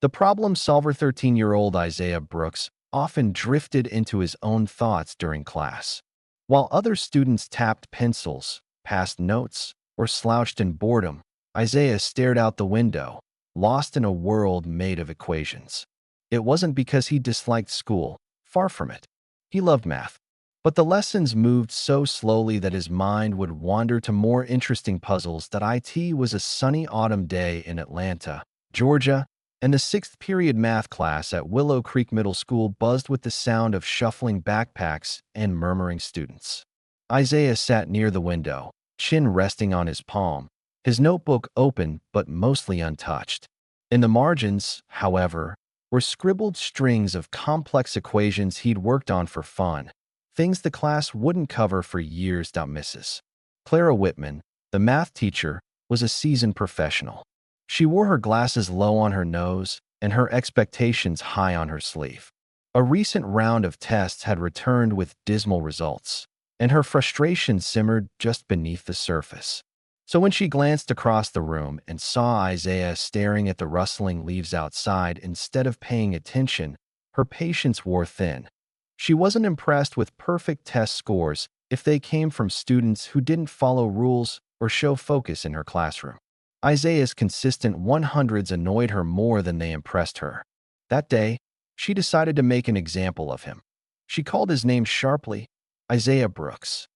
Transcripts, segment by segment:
The problem solver 13-year-old Isaiah Brooks often drifted into his own thoughts during class. While other students tapped pencils, passed notes, or slouched in boredom, Isaiah stared out the window, lost in a world made of equations. It wasn't because he disliked school, far from it. He loved math. But the lessons moved so slowly that his mind would wander to more interesting puzzles. That it was a sunny autumn day in Atlanta, Georgia, and the sixth period math class at Willow Creek Middle School buzzed with the sound of shuffling backpacks and murmuring students. Isaiah sat near the window, chin resting on his palm, his notebook open but mostly untouched. In the margins, however, were scribbled strings of complex equations he'd worked on for fun, things the class wouldn't cover for years. Mrs. Clara Whitman, the math teacher, was a seasoned professional. She wore her glasses low on her nose and her expectations high on her sleeve. A recent round of tests had returned with dismal results, and her frustration simmered just beneath the surface. So when she glanced across the room and saw Isaiah staring at the rustling leaves outside instead of paying attention, her patience wore thin. She wasn't impressed with perfect test scores if they came from students who didn't follow rules or show focus in her classroom. Isaiah's consistent 100s annoyed her more than they impressed her. That day, she decided to make an example of him. She called his name sharply, Isaiah Brooks.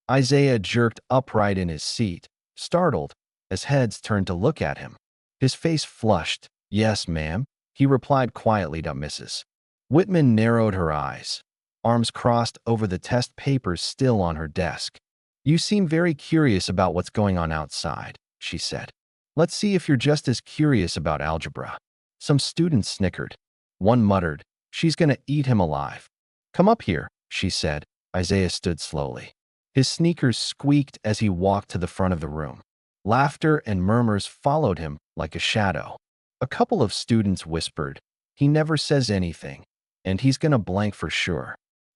Isaiah jerked upright in his seat, startled, as heads turned to look at him. His face flushed. "Yes, ma'am," he replied quietly. Mrs. Whitman narrowed her eyes, arms crossed over the test papers still on her desk. "You seem very curious about what's going on outside," she said. "Let's see if you're just as curious about algebra." Some students snickered. One muttered, "She's gonna eat him alive." "Come up here," she said. Isaiah stood slowly. His sneakers squeaked as he walked to the front of the room. Laughter and murmurs followed him like a shadow. A couple of students whispered, "He never says anything, and he's gonna blank for sure."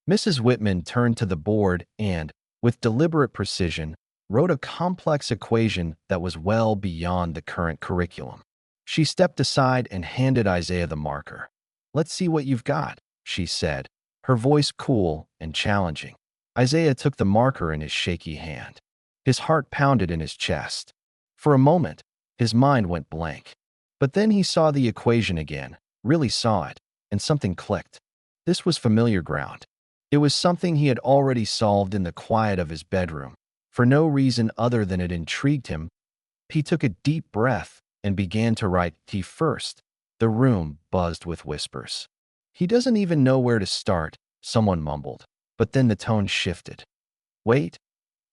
Mrs. Whitman turned to the board and, with deliberate precision, wrote a complex equation that was well beyond the current curriculum. She stepped aside and handed Isaiah the marker. "Let's see what you've got," she said, her voice cool and challenging. Isaiah took the marker in his shaky hand. His heart pounded in his chest. For a moment, his mind went blank. But then he saw the equation again, really saw it, and something clicked. This was familiar ground. It was something he had already solved in the quiet of his bedroom, for no reason other than it intrigued him. He took a deep breath and began to write T first. The room buzzed with whispers. "He doesn't even know where to start," someone mumbled. But then the tone shifted. "Wait,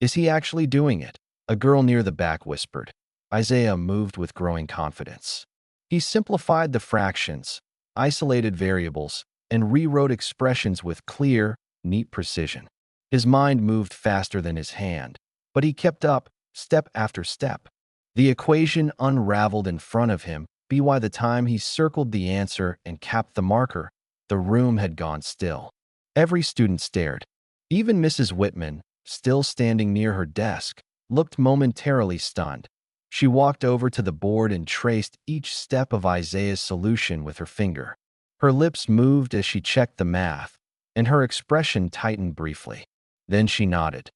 is he actually doing it?" a girl near the back whispered. Isaiah moved with growing confidence. He simplified the fractions, isolated variables, and rewrote expressions with clear, neat precision. His mind moved faster than his hand, but he kept up, step after step. The equation unraveled in front of him, but by the time he circled the answer and capped the marker, the room had gone still. Every student stared. Even Mrs. Whitman, still standing near her desk, looked momentarily stunned. She walked over to the board and traced each step of Isaiah's solution with her finger. Her lips moved as she checked the math, and her expression tightened briefly. Then she nodded.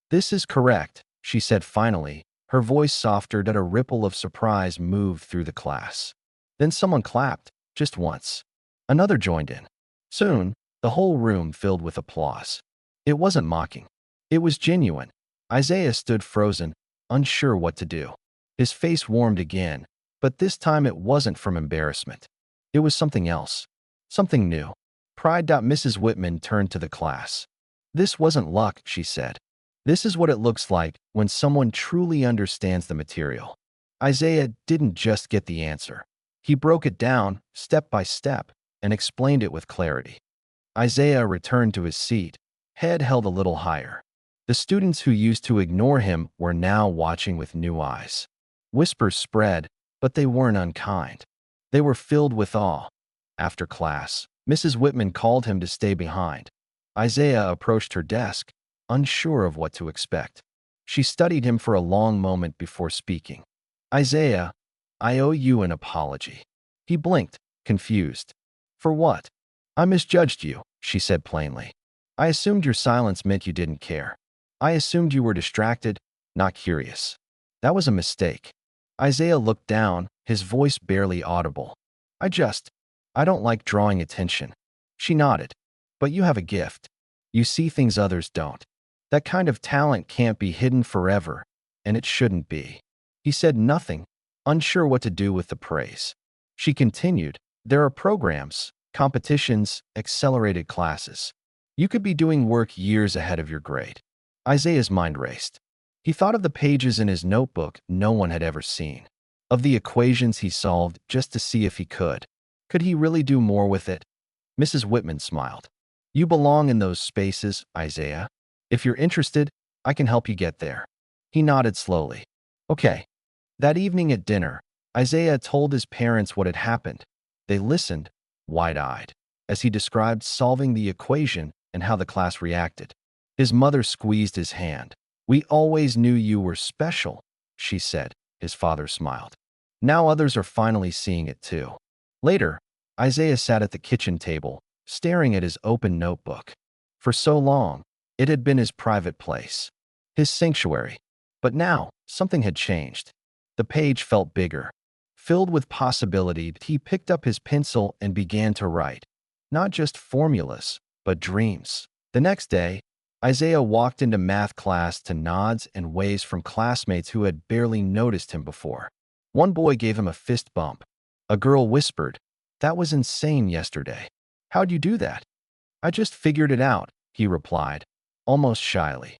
"This is correct," she said finally, her voice softer as a ripple of surprise moved through the class. Then someone clapped, just once. Another joined in. Soon, the whole room filled with applause. It wasn't mocking. It was genuine. Isaiah stood frozen, unsure what to do. His face warmed again, but this time it wasn't from embarrassment. It was something else. Something new. Pride. Mrs. Whitman turned to the class. "This wasn't luck," she said. "This is what it looks like when someone truly understands the material." Isaiah didn't just get the answer. He broke it down, step by step, and explained it with clarity. Isaiah returned to his seat, head held a little higher. The students who used to ignore him were now watching with new eyes. Whispers spread, but they weren't unkind. They were filled with awe. After class, Mrs. Whitman called him to stay behind. Isaiah approached her desk, unsure of what to expect. She studied him for a long moment before speaking. "Isaiah, I owe you an apology." He blinked, confused. For what? I misjudged you, she said plainly. I assumed your silence meant you didn't care. I assumed you were distracted, not curious. That was a mistake. Isaiah looked down, his voice barely audible. I don't like drawing attention. She nodded. But you have a gift. You see things others don't. That kind of talent can't be hidden forever, and it shouldn't be. He said nothing, unsure what to do with the praise. She continued, there are programs, competitions, accelerated classes. You could be doing work years ahead of your grade. Isaiah's mind raced. He thought of the pages in his notebook no one had ever seen, of the equations he solved just to see if he could. Could he really do more with it? Mrs. Whitman smiled. You belong in those spaces, Isaiah. If you're interested, I can help you get there. He nodded slowly. Okay. That evening at dinner, Isaiah told his parents what had happened. They listened, wide-eyed, as he described solving the equation and how the class reacted. His mother squeezed his hand. We always knew you were special, she said. His father smiled. Now others are finally seeing it too. Later, Isaiah sat at the kitchen table, staring at his open notebook. For so long, it had been his private place, his sanctuary. But now, something had changed. The page felt bigger. Filled with possibility, he picked up his pencil and began to write. Not just formulas, but dreams. The next day, Isaiah walked into math class to nods and waves from classmates who had barely noticed him before. One boy gave him a fist bump. A girl whispered, "That was insane yesterday. How'd you do that?" "I just figured it out," he replied, almost shyly.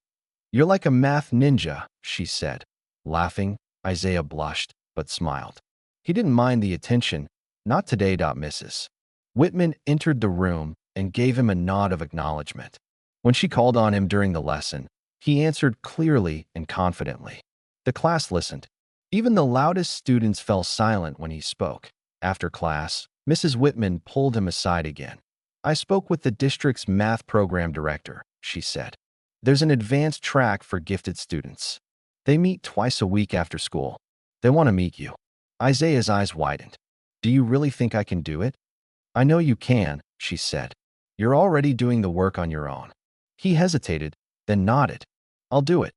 "You're like a math ninja," she said. Laughing, Isaiah blushed, but smiled. He didn't mind the attention. Not today, Mrs. Whitman entered the room and gave him a nod of acknowledgement. When she called on him during the lesson, he answered clearly and confidently. The class listened. Even the loudest students fell silent when he spoke. After class, Mrs. Whitman pulled him aside again. "I spoke with the district's math program director," she said. "There's an advanced track for gifted students. They meet twice a week after school. They want to meet you." Isaiah's eyes widened. "Do you really think I can do it?" "I know you can," she said. "You're already doing the work on your own." He hesitated, then nodded. "I'll do it."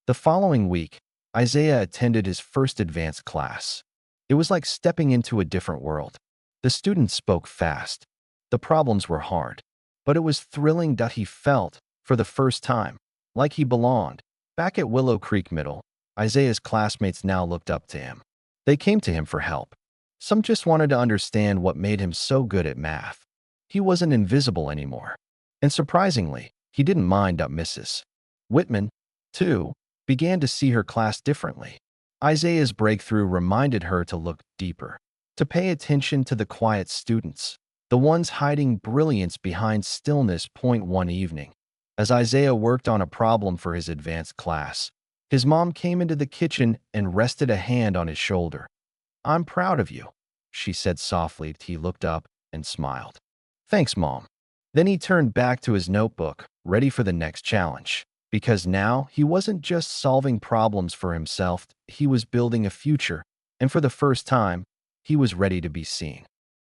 The following week, Isaiah attended his first advanced class. It was like stepping into a different world. The students spoke fast. The problems were hard. But it was thrilling that he felt, for the first time, like he belonged. Back at Willow Creek Middle, Isaiah's classmates now looked up to him. They came to him for help. Some just wanted to understand what made him so good at math. He wasn't invisible anymore. And surprisingly, he didn't mind Mrs. Whitman, too, began to see her class differently. Isaiah's breakthrough reminded her to look deeper, to pay attention to the quiet students, the ones hiding brilliance behind stillness. One evening, as Isaiah worked on a problem for his advanced class, his mom came into the kitchen and rested a hand on his shoulder. "I'm proud of you," she said softly. He looked up and smiled. "Thanks, Mom." Then he turned back to his notebook, ready for the next challenge. Because now he wasn't just solving problems for himself, he was building a future, and for the first time, he was ready to be seen.